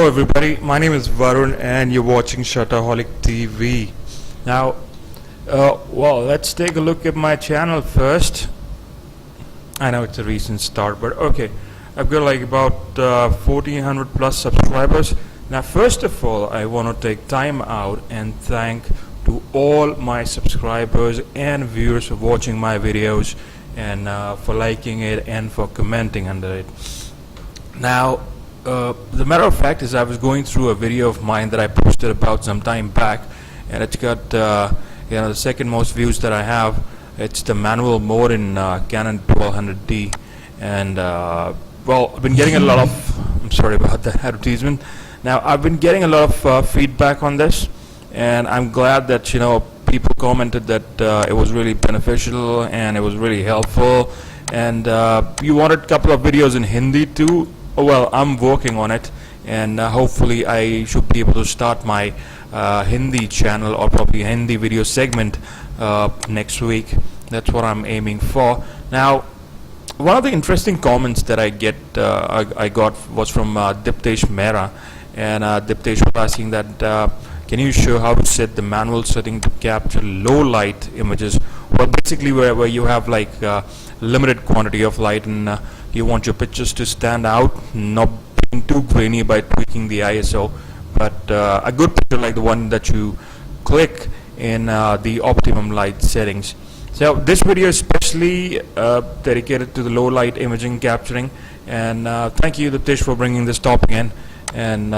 everybody, my name is Varun and you're watching Shutterholic TV. Now, let's take a look at my channel first. I know it's a recent start, but okay. I've got like about 1400 plus subscribers. Now, first of all, I want to take time out and thank to all my subscribers and viewers for watching my videos and for liking it and for commenting under it. Now, the matter of fact is I was going through a video of mine that I posted about some time back, and it's got the second most views that I have. It's the manual mode in Canon 1200D, and I've been getting a lot of I'm sorry about that advertisement. Now, I've been getting a lot of feedback on this, and I'm glad that people commented that it was really beneficial and it was really helpful, and you wanted a couple of videos in Hindi too. Well, I'm working on it, and hopefully I should be able to start my Hindi channel, or probably Hindi video segment next week. That's what I'm aiming for. Now, one of the interesting comments that I got was from Diptesh Mehra, and Diptesh was asking that can you show how to set the manual setting to capture low light images? Well, basically where you have like limited quantity of light, and you want your pictures to stand out, not being too grainy by tweaking the ISO, but a good picture like the one that you click in the optimum light settings. So this video is especially dedicated to the low light imaging capturing, and thank you, Diptesh, for bringing this topic in. And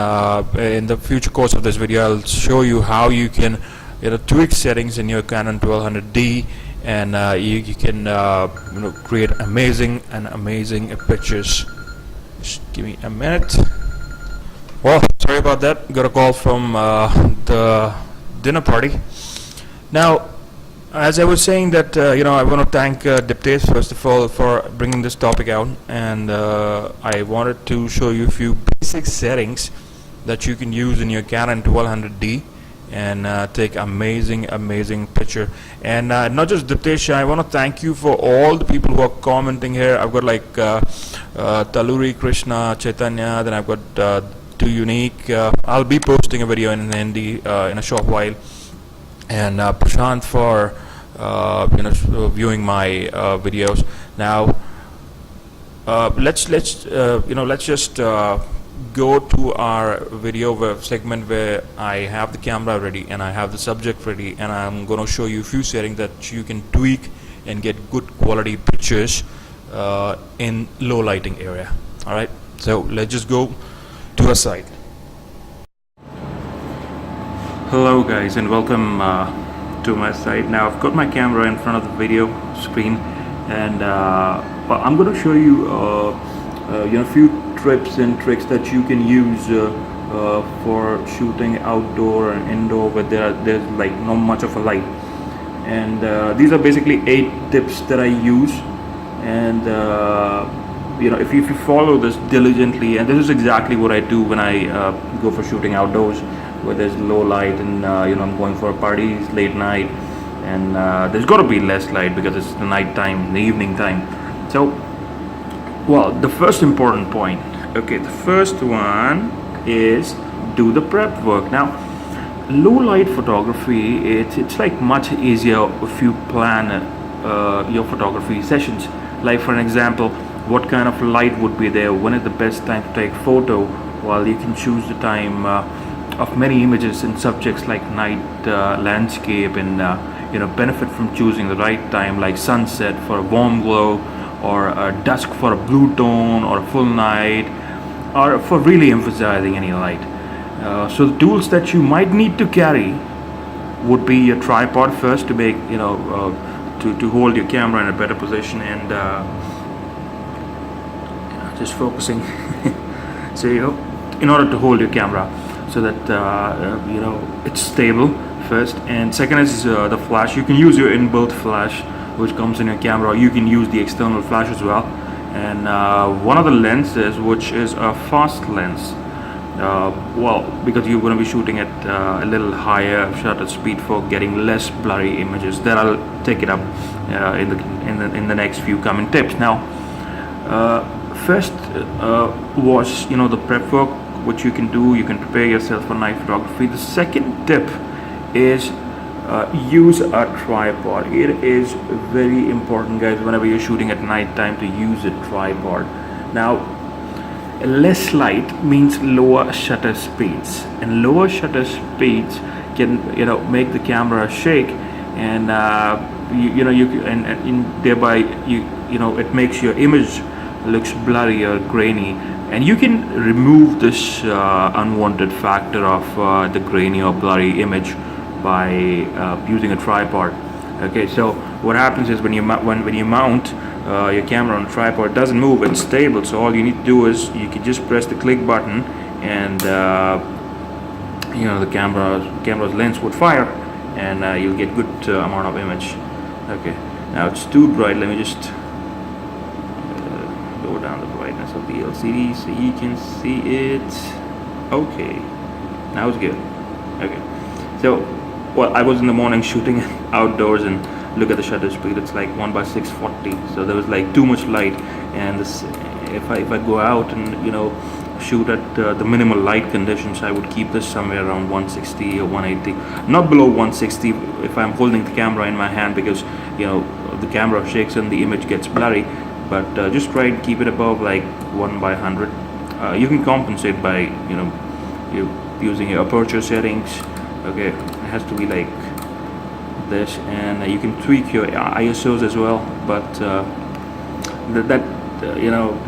in the future course of this video, I'll show you how you can tweak settings in your Canon 1200D, and you can create amazing pictures. Just give me a minute. Well, sorry about that, got a call from the dinner party. Now, as I was saying that I want to thank Diptesh first of all for bringing this topic out, and I wanted to show you a few basic settings that you can use in your Canon 1200D and take amazing picture. And not just Diptesh, I want to thank you for all the people who are commenting here. I've got like Taluri, Krishna, Chaitanya, then I've got Too Unique. I'll be posting a video in Hindi in a short while, and Prashant for viewing my videos. Now, let's just go to our video segment where I have the camera ready and I have the subject ready, and I'm going to show you a few settings that you can tweak and get good quality pictures in low lighting area. Alright, so let's just go to a site. Hello guys, and welcome to my site. Now, I've got my camera in front of the video screen, and I'm going to show you a few tips and tricks that you can use for shooting outdoor and indoor where there's like not much of a light. And these are basically 8 tips that I use, and if you follow this diligently, and this is exactly what I do when I go for shooting outdoors where there's low light, and I'm going for parties late night, and there's got to be less light because it's the night time, the evening time. So, well, the first important point, okay, the first one is do the prep work. Now, low light photography, it's like much easier if you plan your photography sessions. Like, for an example, what kind of light would be there, when is the best time to take photo? Well, you can choose the time of many images and subjects like night, landscape, and benefit from choosing the right time, like sunset for a warm glow, or dusk for a blue tone, or a full night, or for really emphasizing any light. So the tools that you might need to carry would be your tripod first to make to hold your camera in a better position, and just focusing. So in order to hold your camera so that it's stable first, and second is the flash. You can use your inbuilt flash which comes in your camera, or you can use the external flash as well, and one of the lenses which is a fast lens, because you're going to be shooting at a little higher shutter speed for getting less blurry images. That I'll take it up in the next few coming tips. Now, first was the prep work what you can do, you can prepare yourself for night photography. The second tip is use a tripod. It is very important, guys, whenever you're shooting at night time, to use a tripod. Now, less light means lower shutter speeds, and lower shutter speeds can make the camera shake, and thereby it makes your image looks blurry or grainy, and you can remove this unwanted factor of the grainy or blurry image by using a tripod. Okay, so what happens is when you mount your camera on a tripod, it doesn't move, it's stable. So all you need to do is you can just press the click button, and the camera's lens would fire, and you'll get good amount of image. Okay, now it's too bright. Let me just lower down the brightness of the LCD so you can see it. Okay, now it's good. Okay, so I was in the morning shooting outdoors, and look at the shutter speed. It's like 1/640. So there was like too much light, and this, if I go out and shoot at the minimal light conditions, I would keep this somewhere around 160 or 180, not below 160 if I'm holding the camera in my hand, because the camera shakes and the image gets blurry. But just try to keep it above like 1/100. You can compensate by you using your aperture settings. Okay, it has to be like this, and you can tweak your ISOs as well, but that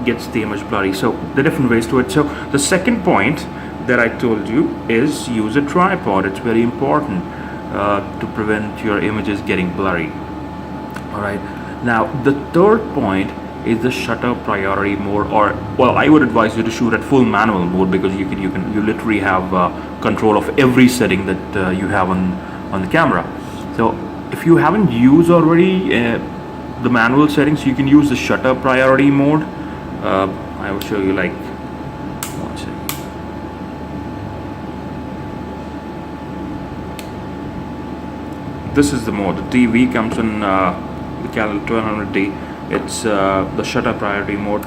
gets the image blurry. So the different ways to it. So the second point that I told you is use a tripod. It's very important to prevent your images getting blurry. All right, now the third point is the shutter priority mode, or I would advise you to shoot at full manual mode, because you literally have control of every setting that you have on the camera. So if you haven't used already the manual settings, you can use the shutter priority mode. I will show you, like, one second. This is the mode. The TV comes in the Canon 1200D. It's the shutter priority mode.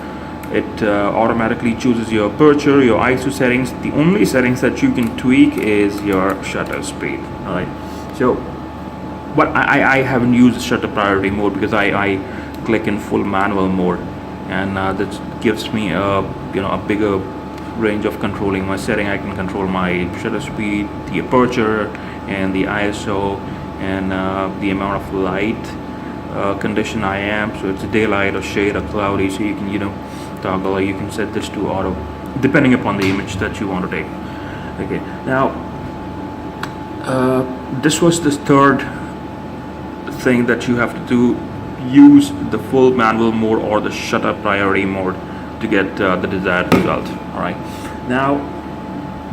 It automatically chooses your aperture, your ISO settings. The only settings that you can tweak is your shutter speed. All right. So, but I haven't used shutter priority mode because I click in full manual mode, and that gives me a bigger range of controlling my setting. I can control my shutter speed, the aperture, and the ISO, and the amount of light condition I am. So it's daylight or shade or cloudy. So you can toggle, or you can set this to auto depending upon the image that you want to take. Okay, now this was the third thing that you have to do. Use the full manual mode or the shutter priority mode to get the desired result. All right, now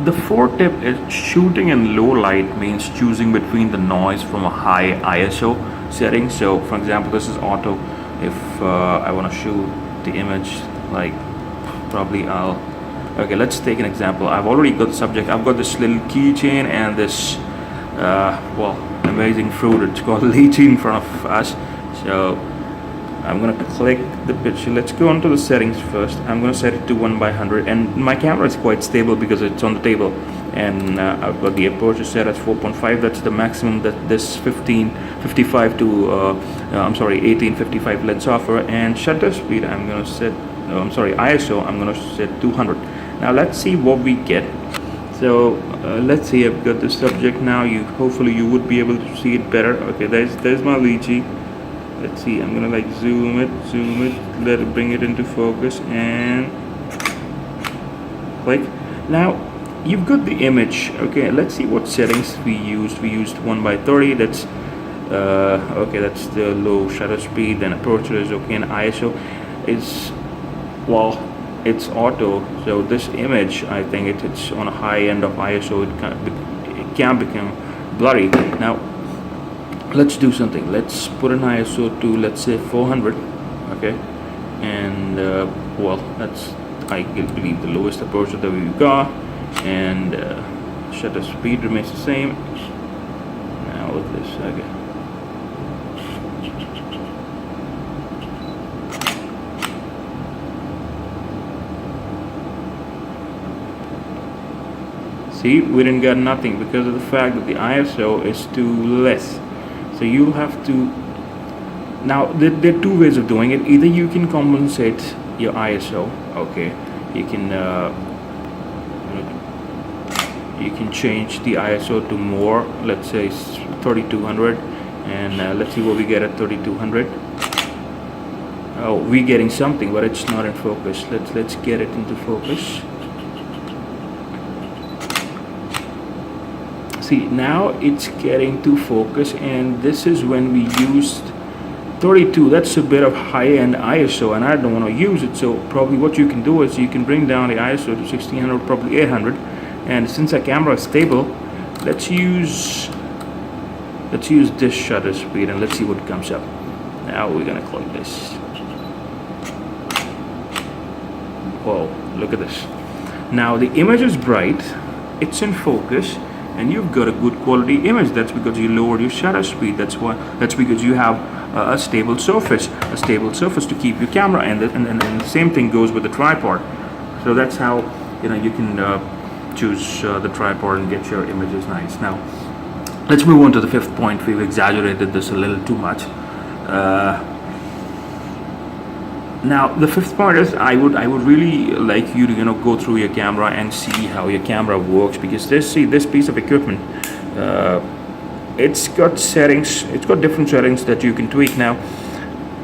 the fourth tip is shooting in low light means choosing between the noise from a high ISO setting. So for example, this is auto. If I want to shoot the image, like, probably okay, let's take an example. I've already got the subject. I've got this little keychain and this amazing fruit. It's called lychee in front of us. So I'm gonna click the picture. Let's go onto the settings first. I'm gonna set it to 1/100, and my camera is quite stable because it's on the table, and I've got the aperture set at 4.5. That's the maximum that this 1855 lens offer. And shutter speed, I'm gonna set ISO, I'm gonna set 200. Now let's see what we get. So let's see, I've got the subject now. Hopefully you would be able to see it better. Okay, there's my lychee. Let's see, I'm gonna like zoom it, let it bring it into focus, and click. Now you've got the image. Okay, let's see what settings we used. We used 1/30. That's okay, that's the low shutter speed. Then aperture is okay, and ISO is, it's auto. So this image, I think it's on a high end of ISO. It can become blurry. Now let's do something. Let's put an ISO to, let's say, 400. Okay, and that's, I believe, the lowest aperture that we've got, and shutter speed remains the same. Now with this, okay. See, we didn't get nothing because of the fact that the ISO is too less. So you'll have to, now there are two ways of doing it. Either you can compensate your ISO, okay, you can change the ISO to more, let's say 3200, and let's see what we get at 3200. Oh, we're getting something, but it's not in focus. Let's get it into focus. See, now it's getting to focus, and this is when we used 32. That's a bit of high-end ISO, and I don't want to use it. So probably what you can do is you can bring down the ISO to 1600, probably 800. And since our camera is stable, let's use this shutter speed, and let's see what comes up. Now we're gonna click this. Whoa, look at this. Now the image is bright, it's in focus, and you've got a good quality image. That's because you lowered your shutter speed. That's because you have a stable surface to keep your camera, and the same thing goes with the tripod. So that's how you can choose the tripod and get your images nice. Now let's move on to the fifth point. We've exaggerated this a little too much. Now the fifth point is I would really like you to go through your camera and see how your camera works, because this piece of equipment, it's got settings, it's got different settings that you can tweak. Now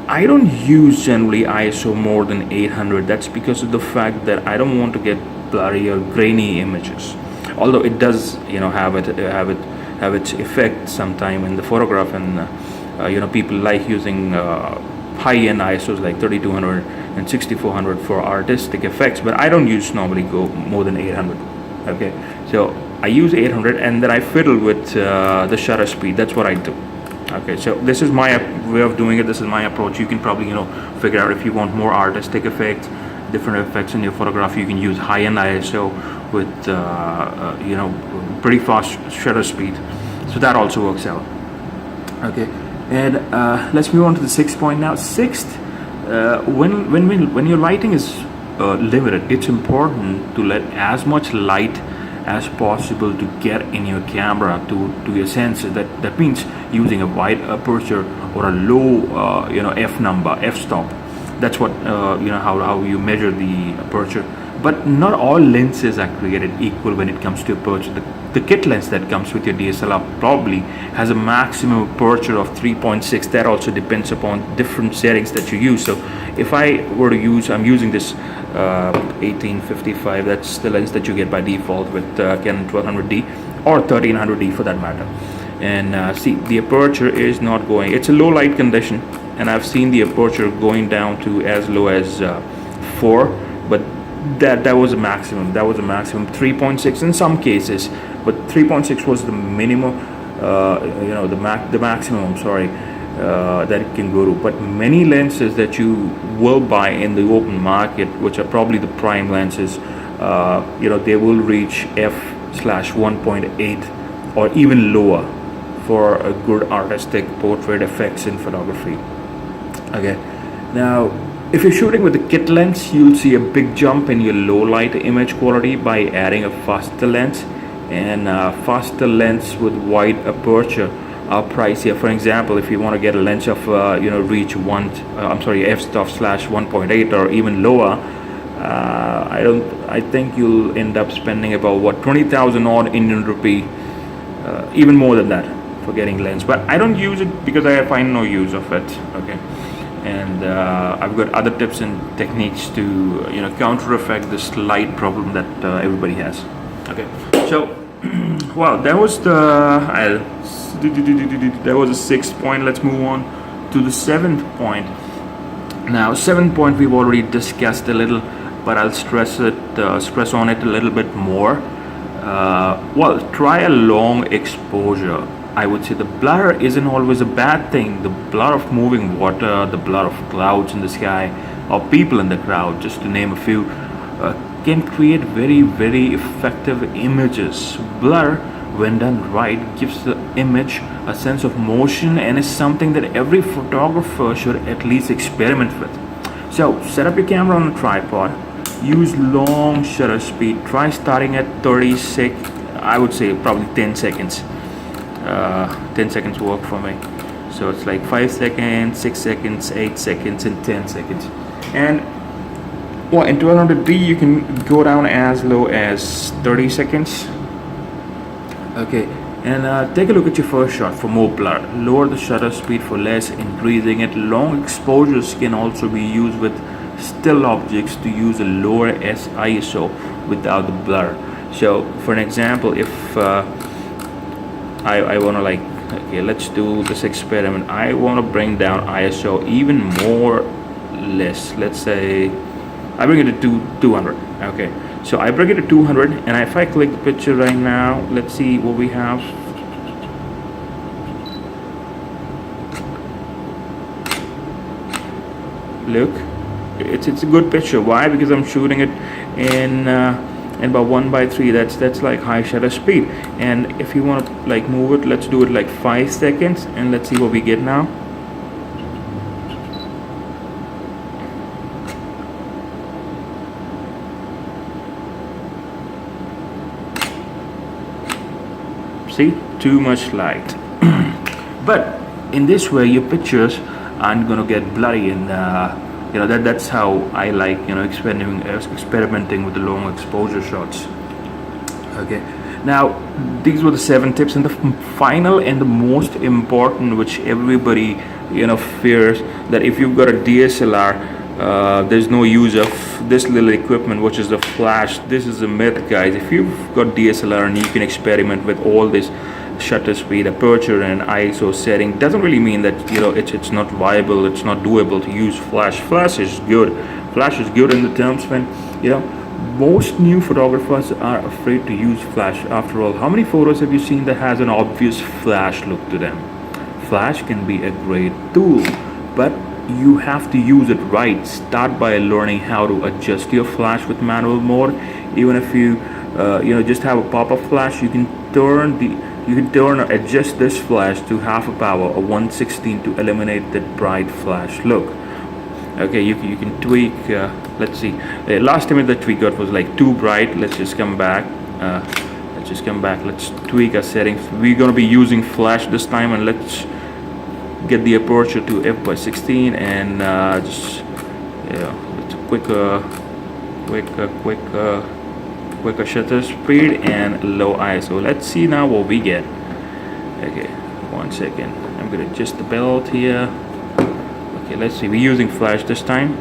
I don't use generally ISO more than 800. That's because of the fact that I don't want to get blurry or grainy images, although it does have its effect sometime in the photograph, and people like using high-end ISOs like 3200 and 6400 for artistic effects, but I don't normally go more than 800. Okay, so I use 800, and then I fiddle with the shutter speed. That's what I do. Okay, so this is my way of doing it. This is my approach. You can probably figure out if you want more artistic effects, different effects in your photograph. You can use high-end ISO with pretty fast shutter speed, so that also works out. Okay, and let's move on to the sixth point now. Sixth, when your lighting is limited, it's important to let as much light as possible to get in your camera to your sensor. That means using a wide aperture or a low f-stop. That's what how you measure the aperture. But not all lenses are created equal when it comes to aperture. The kit lens that comes with your DSLR probably has a maximum aperture of 3.6. That also depends upon different settings that you use. So if I were to use, I'm using this 1855. That's the lens that you get by default with Canon 1200D or 1300D for that matter. And see, the aperture is not going. It's a low light condition, and I've seen the aperture going down to as low as 4, but that was a maximum. That was a maximum 3.6 in some cases, but 3.6 was the minimum. The maximum. I'm sorry, that it can go to. But many lenses that you will buy in the open market, which are probably the prime lenses, they will reach f/1.8 or even lower for a good artistic portrait effects in photography. Okay, now if you're shooting with a kit lens, you'll see a big jump in your low light image quality by adding a faster lens, and faster lens with wide aperture are pricier. For example, if you want to get a lens of reach f/1.8 or even lower, I think you'll end up spending about 20,000 odd Indian rupee, even more than that, for getting lens. But I don't use it because I find no use of it. Okay, and I've got other tips and techniques to counter effect this light problem that everybody has. Okay, so well, that was the sixth point. Let's move on to the seventh point. Now, seventh point we've already discussed a little, but I'll stress on it a little bit more. Well, try a long exposure. I would say the blur isn't always a bad thing. The blur of moving water, the blur of clouds in the sky, or people in the crowd, just to name a few, can create very, very effective images. Blur, when done right, gives the image a sense of motion and is something that every photographer should at least experiment with. So set up your camera on a tripod, use long shutter speed, try starting at 36 I would say probably 10 seconds. 10 seconds work for me. So it's like 5 seconds, 6 seconds, 8 seconds, and 10 seconds. And well, in 1200D you can go down as low as 30 seconds. Okay, and take a look at your first shot for more blur. Lower the shutter speed for less, increasing it. Long exposures can also be used with still objects to use a lower ISO without the blur. So for an example, if I want to, like, okay, let's do this experiment. I want to bring down ISO even more less. Let's say I bring it to 200. Okay, so I bring it to 200, and if I click the picture right now, let's see what we have. Look, it's a good picture. Why? Because I'm shooting it in about 1/3. That's like high shutter speed. And if you want to like move it, let's do it like 5 seconds, and let's see what we get now. See, too much light. But in this way, your pictures aren't gonna get blurry, and that's how I like experimenting with the long exposure shots. Okay, now these were the 7 tips, and the final and the most important, which everybody fears, that if you've got a DSLR, there's no use of this little equipment, which is the flash. This is a myth, guys. If you've got DSLR and you can experiment with all this shutter speed, aperture, and ISO setting, doesn't really mean that it's not viable, it's not doable to use flash. Flash is good. Flash is good in the terms when most new photographers are afraid to use flash. After all, how many photos have you seen that has an obvious flash look to them? Flash can be a great tool, but you have to use it right. Start by learning how to adjust your flash with manual mode. Even if you just have a pop-up flash, you can turn or adjust this flash to half a power or 1/16 to eliminate that bright flash look. Okay, you can tweak. Let's see. The last image that we got was like too bright. Let's just come back. Let's tweak our settings. We're gonna be using flash this time, and let's get the aperture to f/16, and just it's a quicker shutter speed and low ISO. Let's see now what we get. Okay, 1 second. I'm gonna adjust the belt here. Okay, let's see. We're using flash this time.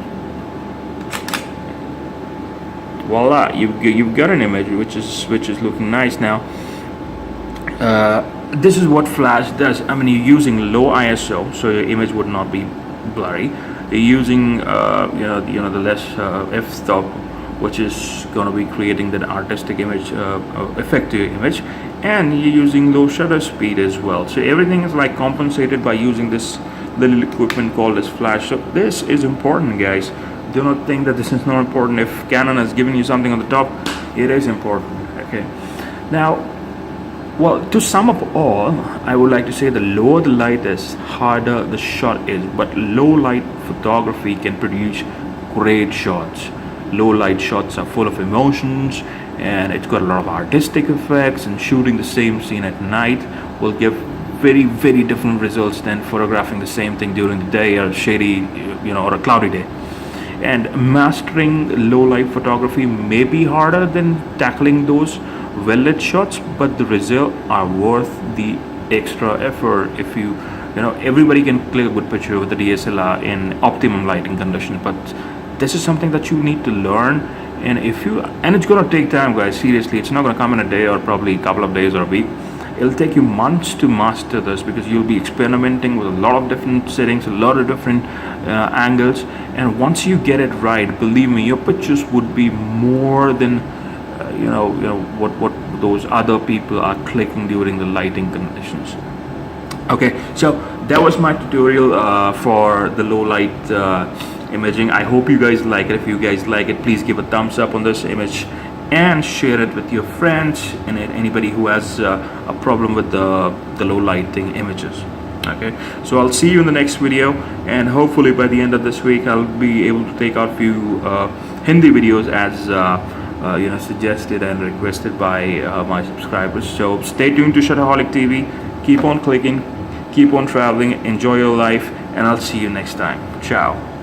Voila! You've got an image which is looking nice now. This is what flash does. I mean, you're using low ISO, so your image would not be blurry. You're using the less f-stop, which is going to be creating that artistic image, effective image, and you're using low shutter speed as well. So everything is like compensated by using this little equipment called as flash. So this is important, guys. Do not think that this is not important. If Canon has given you something on the top, it is important. Okay, now, well, to sum up all, I would like to say the lower the light is, harder the shot is. But low light photography can produce great shots. Low light shots are full of emotions, and it's got a lot of artistic effects, and shooting the same scene at night will give very, very different results than photographing the same thing during the day, or shady, or a cloudy day. And mastering low light photography may be harder than tackling those well lit shots, but the results are worth the extra effort. If everybody can click a good picture with the DSLR in optimum lighting conditions, but this is something that you need to learn. And it's gonna take time, guys. Seriously, it's not gonna come in a day, or probably a couple of days or a week. It'll take you months to master this, because you'll be experimenting with a lot of different settings, a lot of different angles, and once you get it right, believe me, your pictures would be more than what those other people are clicking during the lighting conditions. Okay, so that was my tutorial for the low light imaging. I hope you guys like it. If you guys like it, please give a thumbs up on this image and share it with your friends and anybody who has a problem with the low lighting images. Okay, so I'll see you in the next video, and hopefully by the end of this week I'll be able to take out a few Hindi videos, as suggested and requested by my subscribers. So stay tuned to Shutterholic TV. Keep on clicking, keep on traveling, enjoy your life, and I'll see you next time. Ciao.